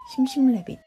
심심래빗.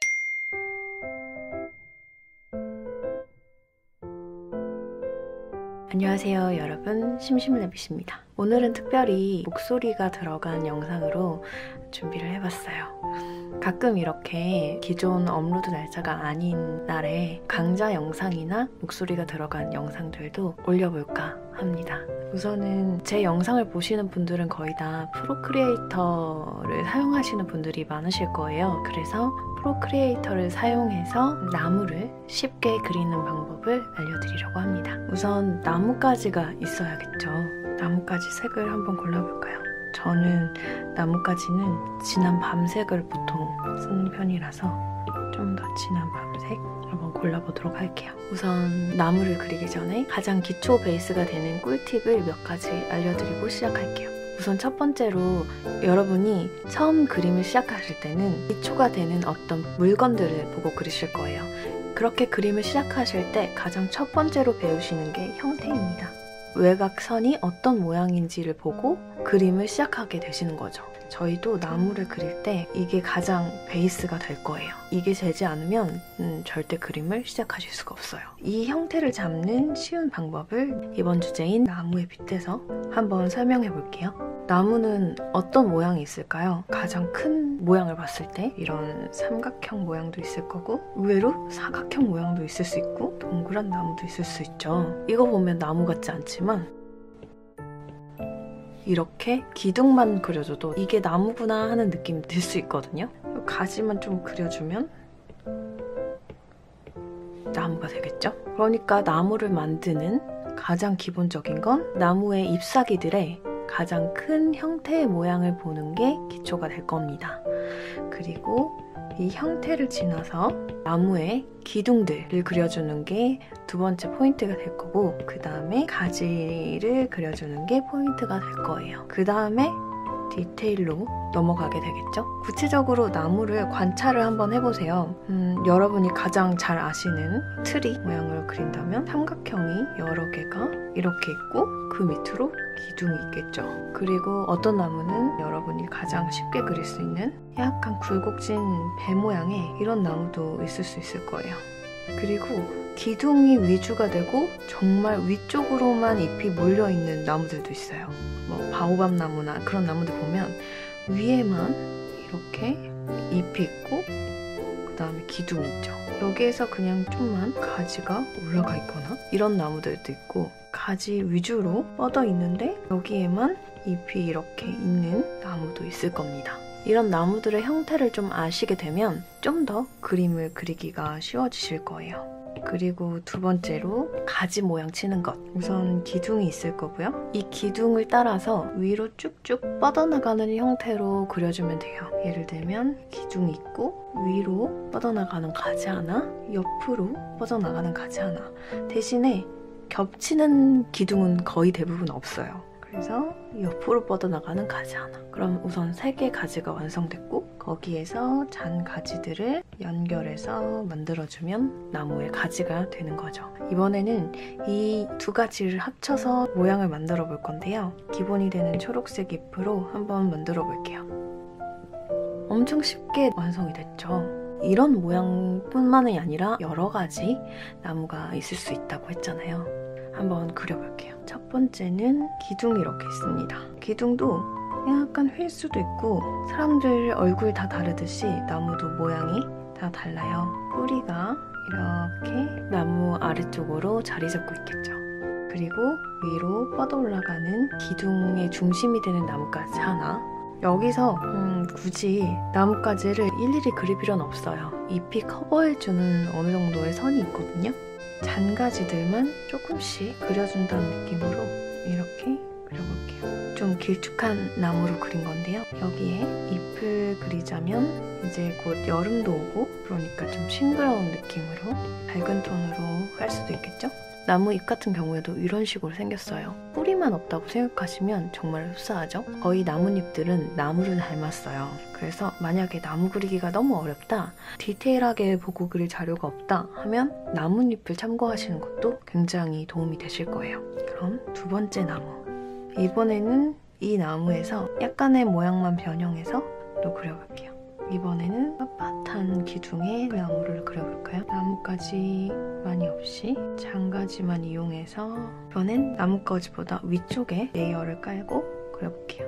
안녕하세요 여러분, 심심래빗입니다. 오늘은 특별히 목소리가 들어간 영상으로 준비를 해봤어요. 가끔 이렇게 기존 업로드 날짜가 아닌 날에 강좌 영상이나 목소리가 들어간 영상들도 올려볼까 합니다. 우선은 제 영상을 보시는 분들은 거의 다 프로크리에이터를 사용하시는 분들이 많으실 거예요. 그래서 프로크리에이터를 사용해서 나무를 쉽게 그리는 방법을 알려드리려고 합니다. 우선 나뭇가지가 있어야겠죠. 나뭇가지 색을 한번 골라볼까요? 저는 나뭇가지는 진한 밤색을 보통 쓰는 편이라서 좀 더 진한 밤색 한번 골라보도록 할게요. 우선 나무를 그리기 전에 가장 기초 베이스가 되는 꿀팁을 몇 가지 알려드리고 시작할게요. 우선 첫 번째로 여러분이 처음 그림을 시작하실 때는 기초가 되는 어떤 물건들을 보고 그리실 거예요. 그렇게 그림을 시작하실 때 가장 첫 번째로 배우시는 게 형태입니다. 외곽선이 어떤 모양인지를 보고 그림을 시작하게 되시는 거죠. 저희도 나무를 그릴 때 이게 가장 베이스가 될 거예요. 이게 되지 않으면 절대 그림을 시작하실 수가 없어요. 이 형태를 잡는 쉬운 방법을 이번 주제인 나무에 빗대서 한번 설명해 볼게요. 나무는 어떤 모양이 있을까요? 가장 큰 모양을 봤을 때 이런 삼각형 모양도 있을 거고 의외로 사각형 모양도 있을 수 있고 동그란 나무도 있을 수 있죠. 이거 보면 나무 같지 않지만 이렇게 기둥만 그려줘도 이게 나무구나 하는 느낌이 들 수 있거든요. 가지만 좀 그려주면 나무가 되겠죠? 그러니까 나무를 만드는 가장 기본적인 건 나무의 잎사귀들의 가장 큰 형태의 모양을 보는 게 기초가 될 겁니다. 그리고 이 형태를 지나서 나무의 기둥들을 그려주는 게 두 번째 포인트가 될 거고, 그 다음에 가지를 그려주는 게 포인트가 될 거예요. 그 다음에 디테일로 넘어가게 되겠죠? 구체적으로 나무를 관찰을 한번 해보세요. 여러분이 가장 잘 아시는 트리 모양으로 그린다면 삼각형이 여러 개가 이렇게 있고 그 밑으로 기둥이 있겠죠. 그리고 어떤 나무는 여러분이 가장 쉽게 그릴 수 있는 약간 굴곡진 배 모양의 이런 나무도 있을 수 있을 거예요. 그리고 기둥이 위주가 되고 정말 위쪽으로만 잎이 몰려있는 나무들도 있어요. 뭐 바오밥 나무나 그런 나무들 보면 위에만 이렇게 잎이 있고 그 다음에 기둥이 있죠. 여기에서 그냥 좀만 가지가 올라가 있거나 이런 나무들도 있고, 가지 위주로 뻗어 있는데 여기에만 잎이 이렇게 있는 나무도 있을 겁니다. 이런 나무들의 형태를 좀 아시게 되면 좀 더 그림을 그리기가 쉬워지실 거예요. 그리고 두 번째로 가지 모양 치는 것. 우선 기둥이 있을 거고요. 이 기둥을 따라서 위로 쭉쭉 뻗어나가는 형태로 그려주면 돼요. 예를 들면 기둥이 있고 위로 뻗어나가는 가지 하나, 옆으로 뻗어나가는 가지 하나. 대신에 겹치는 기둥은 거의 대부분 없어요. 그래서 옆으로 뻗어나가는 가지 하나. 그럼 우선 3개의 가지가 완성됐고 거기에서 잔 가지들을 연결해서 만들어주면 나무의 가지가 되는 거죠. 이번에는 이 두 가지를 합쳐서 모양을 만들어 볼 건데요. 기본이 되는 초록색 잎으로 한번 만들어 볼게요. 엄청 쉽게 완성이 됐죠. 이런 모양뿐만이 아니라 여러 가지 나무가 있을 수 있다고 했잖아요. 한번 그려볼게요. 첫 번째는 기둥이 이렇게 있습니다. 기둥도 약간 휠 수도 있고 사람들 얼굴 다 다르듯이 나무도 모양이 다 달라요. 뿌리가 이렇게 나무 아래쪽으로 자리 잡고 있겠죠. 그리고 위로 뻗어 올라가는 기둥의 중심이 되는 나뭇가지 하나. 여기서 굳이 나뭇가지를 일일이 그릴 필요는 없어요. 잎이 커버해주는 어느 정도의 선이 있거든요. 잔가지들만 조금씩 그려준다는 느낌으로 이렇게 그려볼게요. 좀 길쭉한 나무로 그린 건데요. 여기에 잎을 그리자면 이제 곧 여름도 오고 그러니까 좀 싱그러운 느낌으로 밝은 톤으로 할 수도 있겠죠? 나무 잎 같은 경우에도 이런 식으로 생겼어요. 뿌리만 없다고 생각하시면 정말 흡사하죠? 거의 나뭇잎들은 나무를 닮았어요. 그래서 만약에 나무 그리기가 너무 어렵다, 디테일하게 보고 그릴 자료가 없다 하면 나뭇잎을 참고하시는 것도 굉장히 도움이 되실 거예요. 그럼 두 번째 나무. 이번에는 이 나무에서 약간의 모양만 변형해서 또 그려볼게요. 이번에는 빳빳한 기둥의 나무를 그려볼까요? 나뭇가지 많이 없이 장가지만 이용해서 이번엔 나뭇가지보다 위쪽에 레이어를 깔고 그려볼게요.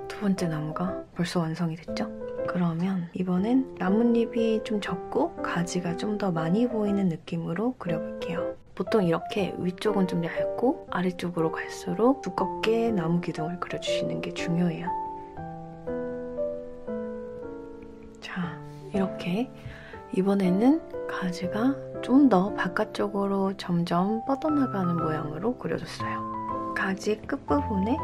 두 번째 나무가 벌써 완성이 됐죠? 그러면 이번엔 나뭇잎이 좀 적고 가지가 좀 더 많이 보이는 느낌으로 그려볼게요. 보통 이렇게 위쪽은 좀 얇고 아래쪽으로 갈수록 두껍게 나무 기둥을 그려주시는 게 중요해요. 자, 이렇게 이번에는 가지가 좀 더 바깥쪽으로 점점 뻗어나가는 모양으로 그려줬어요. 가지 끝부분에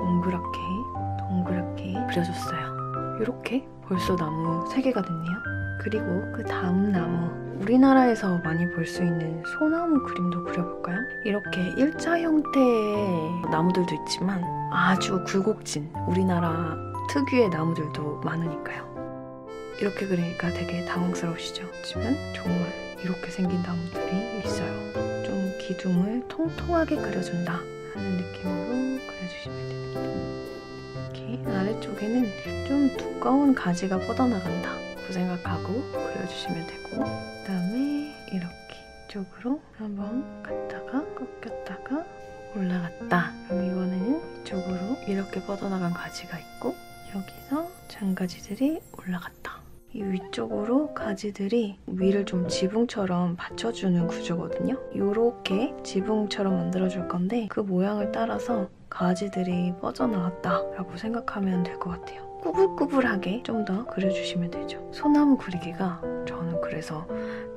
동그랗게 그려줬어요. 이렇게 벌써 나무 3개가 됐네요. 그리고 그 다음 나무, 우리나라에서 많이 볼 수 있는 소나무 그림도 그려볼까요? 이렇게 일자 형태의 나무들도 있지만 아주 굴곡진 우리나라 특유의 나무들도 많으니까요. 이렇게 그리니까 되게 당황스러우시죠? 하지만 정말 이렇게 생긴 나무들이 있어요. 좀 기둥을 통통하게 그려준다 하는 느낌으로 그려주시면 됩니다. 이렇게 아래쪽에는 좀 두꺼운 가지가 뻗어나간다 그 생각하고 그려주시면 되고, 그 다음에 이렇게 이쪽으로 한번 갔다가 꺾였다가 올라갔다. 그럼 이번에는 이쪽으로 이렇게 뻗어나간 가지가 있고 여기서 장가지들이 올라갔다. 이 위쪽으로 가지들이 위를 좀 지붕처럼 받쳐주는 구조거든요. 이렇게 지붕처럼 만들어줄 건데 그 모양을 따라서 가지들이 뻗어나왔다라고 생각하면 될 것 같아요. 꾸불꾸불하게 좀 더 그려주시면 되죠. 소나무 그리기가 저는 그래서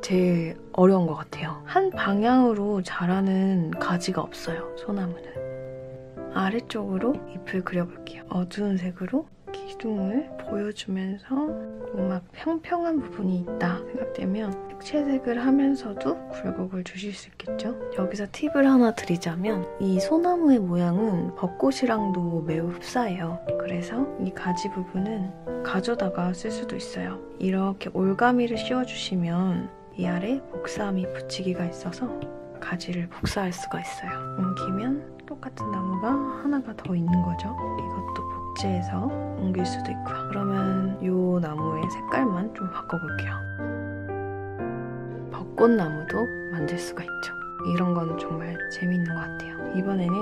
제일 어려운 것 같아요. 한 방향으로 자라는 가지가 없어요, 소나무는. 아래쪽으로 잎을 그려볼게요. 어두운 색으로 기둥을 보여주면서 막 평평한 부분이 있다 생각되면 색채색을 하면서도 굴곡을 주실 수 있겠죠. 여기서 팁을 하나 드리자면 이 소나무의 모양은 벚꽃이랑도 매우 흡사해요. 그래서 이 가지 부분은 가져다가 쓸 수도 있어요. 이렇게 올가미를 씌워주시면 이 아래 복사미 붙이기가 있어서 가지를 복사할 수가 있어요. 옮기면 똑같은 나무가 하나가 더 있는 거죠. 이것도 복제해서 옮길 수도 있고요. 그러면 이 나무의 색깔만 좀 바꿔볼게요. 벚꽃나무도 만들 수가 있죠. 이런 건 정말 재밌는 것 같아요. 이번에는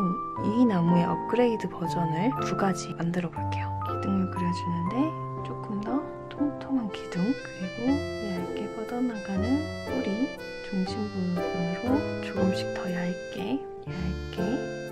이 나무의 업그레이드 버전을 2가지 만들어 볼게요. 기둥을 그려주는데 조금 더 통통한 기둥, 그리고 얇게 뻗어나가는 뿌리 중심 부분으로 조금씩 더 얇게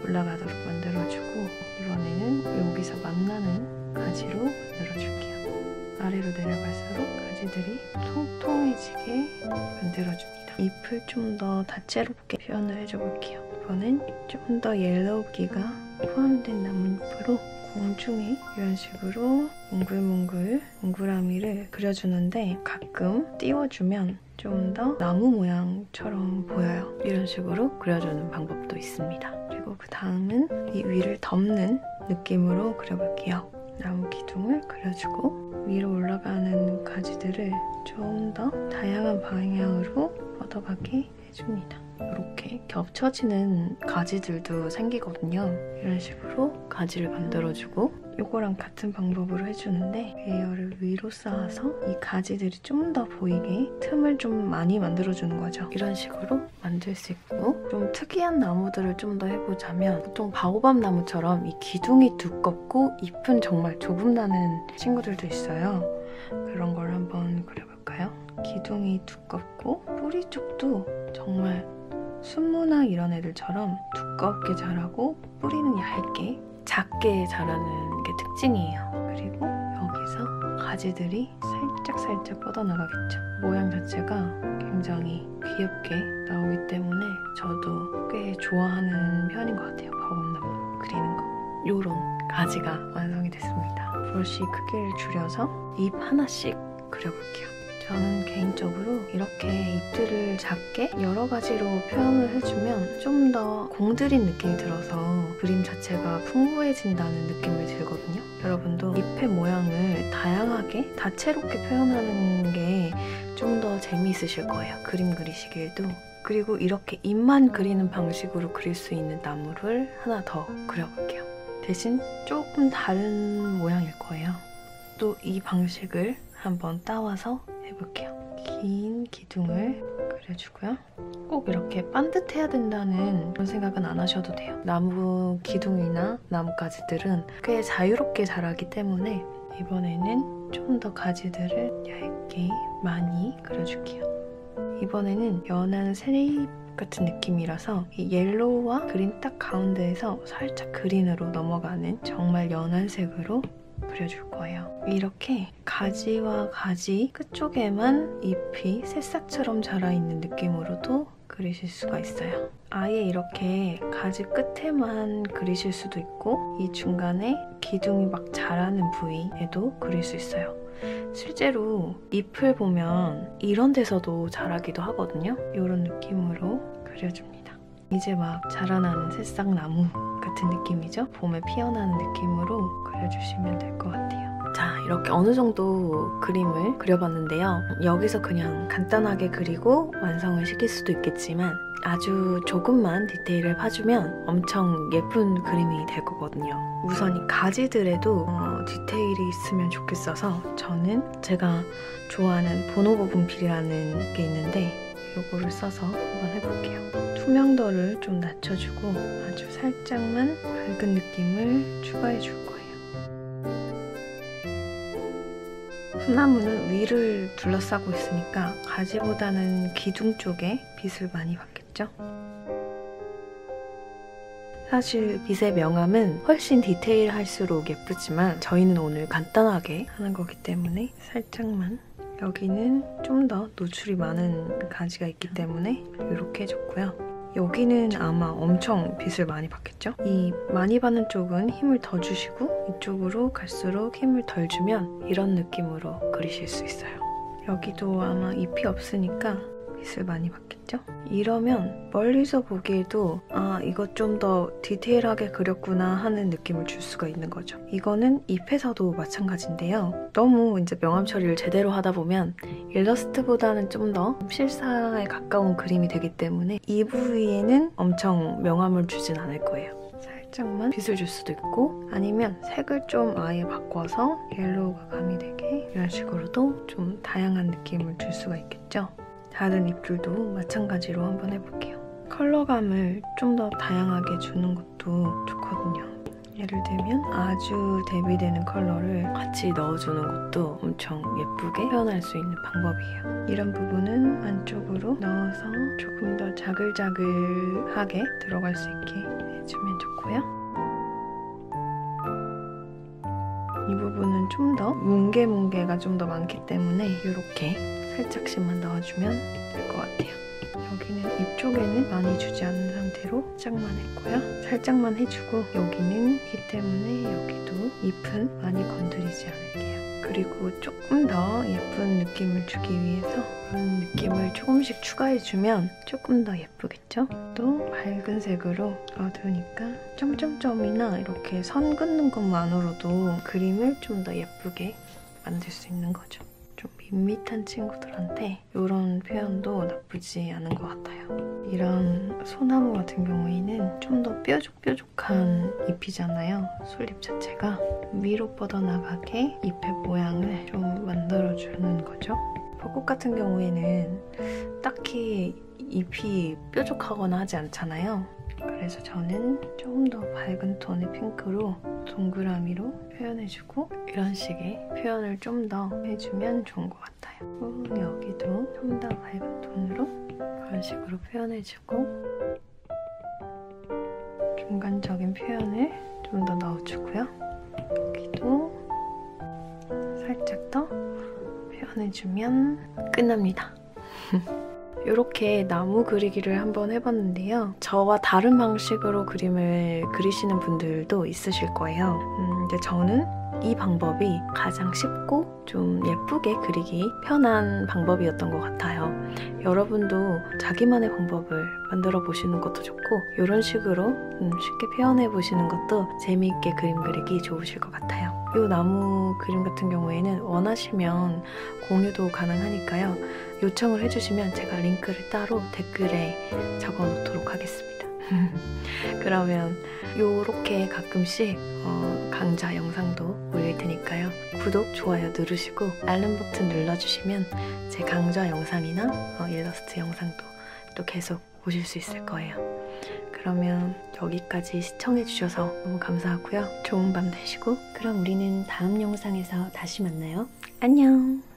올라가도록 만들어주고, 이번에는 여기서 만나는 가지로 만들어줄게요. 아래로 내려갈수록 가지들이 통통해지게 만들어줍니다. 잎을 좀 더 다채롭게 표현을 해줘볼게요. 이번엔 좀 더 옐로우기가 포함된 나뭇잎으로 공중에 이런 식으로 몽글몽글 동그라미를 그려주는데 가끔 띄워주면 좀 더 나무 모양처럼 보여요. 이런 식으로 그려주는 방법도 있습니다. 그리고 그 다음은 이 위를 덮는 느낌으로 그려볼게요. 나무 기둥을 그려주고 위로 올라가는 가지들을 좀 더 다양한 방향으로 뻗어가게 해줍니다. 이렇게 겹쳐지는 가지들도 생기거든요. 이런 식으로 가지를 만들어주고 이거랑 같은 방법으로 해주는데 레이어를 위로 쌓아서 이 가지들이 좀 더 보이게 틈을 좀 많이 만들어주는 거죠. 이런 식으로 만들 수 있고, 좀 특이한 나무들을 좀 더 해보자면 보통 바오밥 나무처럼 이 기둥이 두껍고 잎은 정말 조금 나는 친구들도 있어요. 그런 걸 한번 그려볼까요? 기둥이 두껍고 뿌리 쪽도 정말 순무나 이런 애들처럼 두껍게 자라고 뿌리는 얇게 작게 자라는 게 특징이에요. 그리고 여기서 가지들이 살짝 뻗어나가겠죠. 모양 자체가 굉장히 귀엽게 나오기 때문에 저도 꽤 좋아하는 편인 것 같아요. 바오밥나무 그리는 거. 요런 가지가 완성이 됐습니다. 브러쉬 크기를 줄여서 잎 하나씩 그려볼게요. 저는 개인적으로 이렇게 잎들을 작게 여러 가지로 표현을 해주면 좀 더 공들인 느낌이 들어서 그림 자체가 풍부해진다는 느낌이 들거든요. 여러분도 잎의 모양을 다양하게 다채롭게 표현하는 게 좀 더 재미있으실 거예요. 그림 그리시기에도. 그리고 이렇게 잎만 그리는 방식으로 그릴 수 있는 나무를 하나 더 그려볼게요. 대신 조금 다른 모양일 거예요. 또 이 방식을 한번 따와서 해볼게요. 긴 기둥을 그려주고요. 꼭 이렇게 반듯해야 된다는 그런 생각은 안 하셔도 돼요. 나무 기둥이나 나뭇가지들은 꽤 자유롭게 자라기 때문에 이번에는 좀 더 가지들을 얇게 많이 그려줄게요. 이번에는 연한 셀립 같은 느낌이라서 이 옐로우와 그린 딱 가운데에서 살짝 그린으로 넘어가는 정말 연한 색으로 그려줄 거예요. 이렇게 가지와 가지 끝쪽에만 잎이 새싹처럼 자라있는 느낌으로도 그리실 수가 있어요. 아예 이렇게 가지 끝에만 그리실 수도 있고 이 중간에 기둥이 막 자라는 부위에도 그릴 수 있어요. 실제로 잎을 보면 이런 데서도 자라기도 하거든요. 이런 느낌으로 그려줍니다. 이제 막 자라나는 새싹나무 같은 느낌이죠? 봄에 피어나는 느낌으로 그려주시면 될 것 같아요. 자, 이렇게 어느 정도 그림을 그려봤는데요. 여기서 그냥 간단하게 그리고 완성을 시킬 수도 있겠지만 아주 조금만 디테일을 봐주면 엄청 예쁜 그림이 될 거거든요. 우선 이 가지들에도 디테일이 있으면 좋겠어서 저는 제가 좋아하는 보노보 분필이라는 게 있는데 이거를 써서 한번 해볼게요. 투명도를 좀 낮춰주고 아주 살짝만 밝은 느낌을 추가해줄 거예요. 소나무는 위를 둘러싸고 있으니까 가지보다는 기둥 쪽에 빛을 많이 받겠죠? 사실 빛의 명암은 훨씬 디테일할수록 예쁘지만 저희는 오늘 간단하게 하는 거기 때문에 살짝만 여기는 좀 더 노출이 많은 가지가 있기 때문에 이렇게 해줬고요. 여기는 아마 엄청 빛을 많이 받겠죠? 이 많이 받는 쪽은 힘을 더 주시고 이쪽으로 갈수록 힘을 덜 주면 이런 느낌으로 그리실 수 있어요. 여기도 아마 잎이 없으니까 빛을 많이 받겠죠? 이러면 멀리서 보기에도 아, 이거 좀 더 디테일하게 그렸구나 하는 느낌을 줄 수가 있는 거죠. 이거는 잎에서도 마찬가지인데요. 너무 이제 명암 처리를 제대로 하다 보면 일러스트보다는 좀 더 실사에 가까운 그림이 되기 때문에 이 부위에는 엄청 명암을 주진 않을 거예요. 살짝만 빛을 줄 수도 있고 아니면 색을 좀 아예 바꿔서 옐로우가 가미되게 이런 식으로도 좀 다양한 느낌을 줄 수가 있겠죠. 다른 잎들도 마찬가지로 한번 해볼게요. 컬러감을 좀 더 다양하게 주는 것도 좋거든요. 예를 들면 아주 대비되는 컬러를 같이 넣어주는 것도 엄청 예쁘게 표현할 수 있는 방법이에요. 이런 부분은 안쪽으로 넣어서 조금 더 자글자글하게 들어갈 수 있게 해주면 좋고요. 이 부분은 좀 더 뭉게뭉게가 좀 더 많기 때문에 이렇게 살짝씩만 넣어주면 될 것 같아요. 여기는 입 쪽에는 많이 주지 않은 상태로 살짝만 했고요. 살짝만 해주고 여기는 기 때문에 여기도 잎은 많이 건드리지 않을게요. 그리고 조금 더 예쁜 느낌을 주기 위해서 그런 느낌을 조금씩 추가해주면 조금 더 예쁘겠죠? 또 밝은 색으로 어두우니까 점점점이나 이렇게 선 긋는 것만으로도 그림을 좀 더 예쁘게 만들 수 있는 거죠. 좀 밋밋한 친구들한테 이런 표현도 나쁘지 않은 것 같아요. 이런 소나무 같은 경우에는 좀 더 뾰족뾰족한 잎이잖아요. 솔잎 자체가 위로 뻗어나가게 잎의 모양을 좀 만들어주는 거죠. 벚꽃 같은 경우에는 딱히 잎이 뾰족하거나 하지 않잖아요. 그래서 저는 조금 더 밝은 톤의 핑크로 동그라미로 표현해주고 이런 식의 표현을 좀 더 해주면 좋은 것 같아요. 여기도 좀 더 밝은 톤으로 그런 식으로 표현해주고 중간적인 표현을 좀 더 넣어주고요. 여기도 살짝 더 표현해주면 끝납니다. 이렇게 나무 그리기를 한번 해봤는데요. 저와 다른 방식으로 그림을 그리시는 분들도 있으실 거예요. 근데 저는 이 방법이 가장 쉽고 좀 예쁘게 그리기 편한 방법이었던 것 같아요. 여러분도 자기만의 방법을 만들어 보시는 것도 좋고 이런 식으로 쉽게 표현해 보시는 것도 재미있게 그림 그리기 좋으실 것 같아요. 이 나무 그림 같은 경우에는 원하시면 공유도 가능하니까요. 요청을 해주시면 제가 링크를 따로 댓글에 적어 놓도록 하겠습니다. 그러면 요렇게 가끔씩 강좌 영상도 올릴 테니까요. 구독, 좋아요 누르시고 알람 버튼 눌러주시면 제 강좌 영상이나 일러스트 영상도 또 계속 보실 수 있을 거예요. 그러면 여기까지 시청해주셔서 너무 감사하고요. 좋은 밤 되시고 그럼 우리는 다음 영상에서 다시 만나요. 안녕!